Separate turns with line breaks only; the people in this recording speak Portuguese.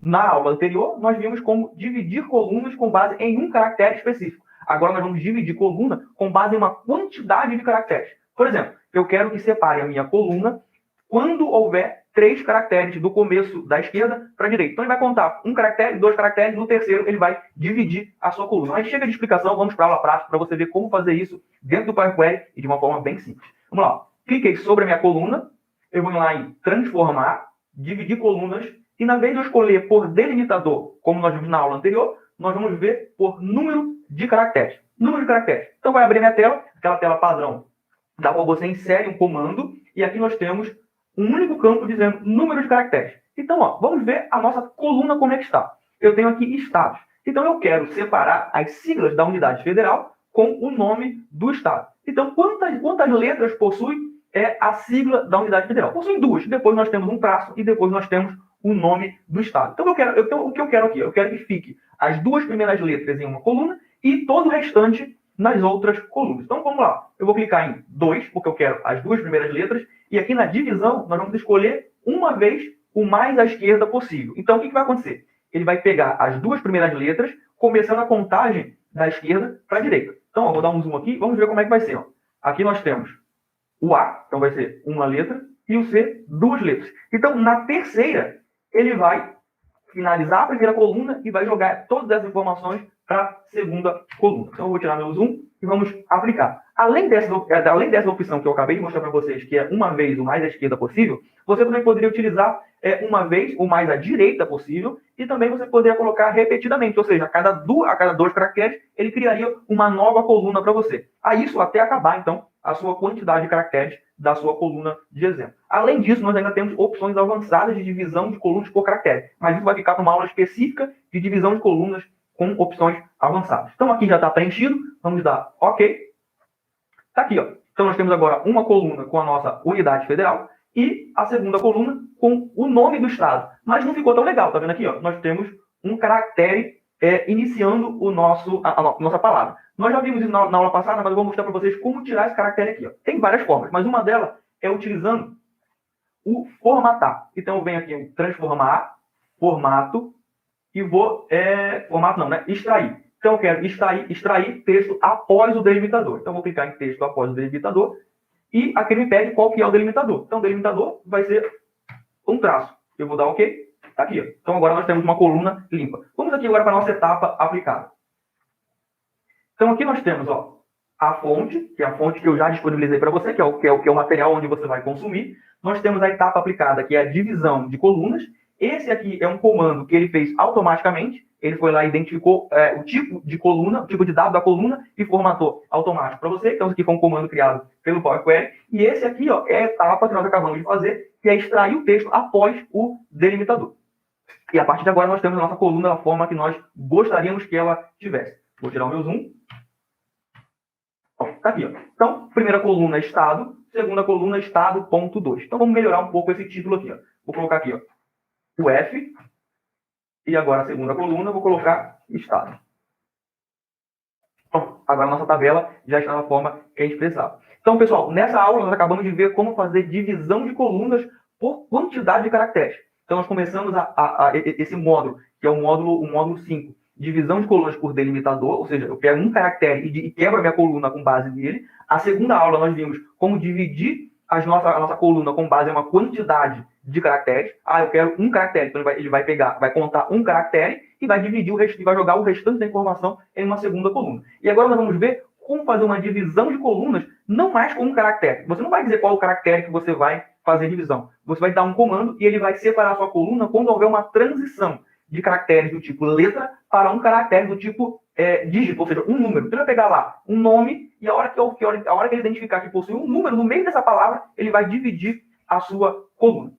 Na aula anterior, nós vimos como dividir colunas com base em um caractere específico. Agora nós vamos dividir coluna com base em uma quantidade de caracteres. Por exemplo, eu quero que separe a minha coluna quando houver 3 caracteres do começo da esquerda para a direita. Então ele vai contar 1 caractere, 2 caracteres, no terceiro ele vai dividir a sua coluna. Mas chega de explicação, vamos para a aula prática para você ver como fazer isso dentro do Power Query e de uma forma bem simples. Vamos lá. Cliquei sobre a minha coluna, eu vou lá em transformar, dividir colunas, e na vez de eu escolher por delimitador, como nós vimos na aula anterior, nós vamos ver por número de caracteres. Número de caracteres. Então vai abrir minha tela, aquela tela padrão, da qual você insere um comando, e aqui nós temos um único campo dizendo número de caracteres. Então, vamos ver a nossa coluna como é que está. Eu tenho aqui estados. Então, eu quero separar as siglas da unidade federal com o nome do estado. Então, quantas letras possui a sigla da unidade federal? Possui 2. Depois nós temos um traço e depois nós temos o nome do estado. Então, o que eu quero aqui? Eu quero que fique as 2 primeiras letras em uma coluna e todo o restante nas outras colunas. Então, vamos lá. Eu vou clicar em 2, porque eu quero as 2 primeiras letras. E aqui na divisão, nós vamos escolher uma vez o mais à esquerda possível. Então, o que vai acontecer? Ele vai pegar as 2 primeiras letras, começando a contagem da esquerda para a direita. Então, eu vou dar um zoom aqui. Vamos ver como é que vai ser. Aqui nós temos o A, então vai ser uma letra, e o C, 2 letras. Então, na terceira, ele vai finalizar a primeira coluna e vai jogar todas essas informações para a segunda coluna. Então, eu vou tirar meu zoom e vamos aplicar. Além dessa opção que eu acabei de mostrar para vocês, que é uma vez o mais à esquerda possível, você também poderia utilizar uma vez o mais à direita possível, e também você poderia colocar repetidamente, ou seja, a cada 2 caracteres, ele criaria uma nova coluna para você. A isso até acabar, então, a sua quantidade de caracteres da sua coluna de exemplo. Além disso, nós ainda temos opções avançadas de divisão de colunas por caractere, mas isso vai ficar para uma aula específica de divisão de colunas com opções avançadas. Então, aqui já está preenchido, vamos dar OK. Está aqui, Então, nós temos agora uma coluna com a nossa unidade federal e a segunda coluna com o nome do estado. Mas não ficou tão legal, tá vendo aqui? Nós temos um caractere iniciando a nossa palavra. Nós já vimos isso na aula passada, mas eu vou mostrar para vocês como tirar esse caractere aqui. Tem várias formas, mas uma delas é utilizando o formatar. Então, eu venho aqui em transformar, formato, e vou... formato não, né? Extrair. Então, eu quero extrair texto após o delimitador. Então, eu vou clicar em texto após o delimitador, e aqui ele me pede qual que é o delimitador. Então, o delimitador vai ser um traço. Eu vou dar OK. Tá aqui. Então, agora nós temos uma coluna limpa. Vamos aqui agora para a nossa etapa aplicada. Então, aqui nós temos a fonte, que é a fonte que eu já disponibilizei para você, que é o material onde você vai consumir. Nós temos a etapa aplicada, que é a divisão de colunas. Esse aqui é um comando que ele fez automaticamente. Ele foi lá e identificou o tipo de coluna, o tipo de dado da coluna e formatou automático para você. Então, isso aqui foi um comando criado pelo Power Query. E esse aqui é a etapa que nós acabamos de fazer, que é extrair o texto após o delimitador. E a partir de agora nós temos a nossa coluna da forma que nós gostaríamos que ela tivesse. Vou tirar o meu zoom. Está aqui. Então, primeira coluna estado, segunda coluna estado.2. Então, vamos melhorar um pouco esse título aqui. Vou colocar aqui o F. E agora a segunda coluna, vou colocar estado. Então, agora a nossa tabela já está na forma que a gente precisava. Então, pessoal, nessa aula nós acabamos de ver como fazer divisão de colunas por quantidade de caracteres. Então, nós começamos esse módulo, que é o módulo 5. Divisão de colunas por delimitador, ou seja, eu pego um caractere e quebro a minha coluna com base nele. A segunda aula nós vimos como dividir a nossa coluna com base em uma quantidade de caracteres. Eu quero um caractere, então ele vai contar um caractere e vai dividir o resto, e vai jogar o restante da informação em uma segunda coluna. E agora nós vamos ver como fazer uma divisão de colunas, não mais com um caractere. Você não vai dizer qual o caractere que você vai fazer divisão. Você vai dar um comando e ele vai separar a sua coluna quando houver uma transição de caracteres do tipo letra para um caractere do tipo dígito, ou seja, um número. Então, ele vai pegar lá um nome e a hora que ele identificar que possui um número no meio dessa palavra, ele vai dividir a sua coluna.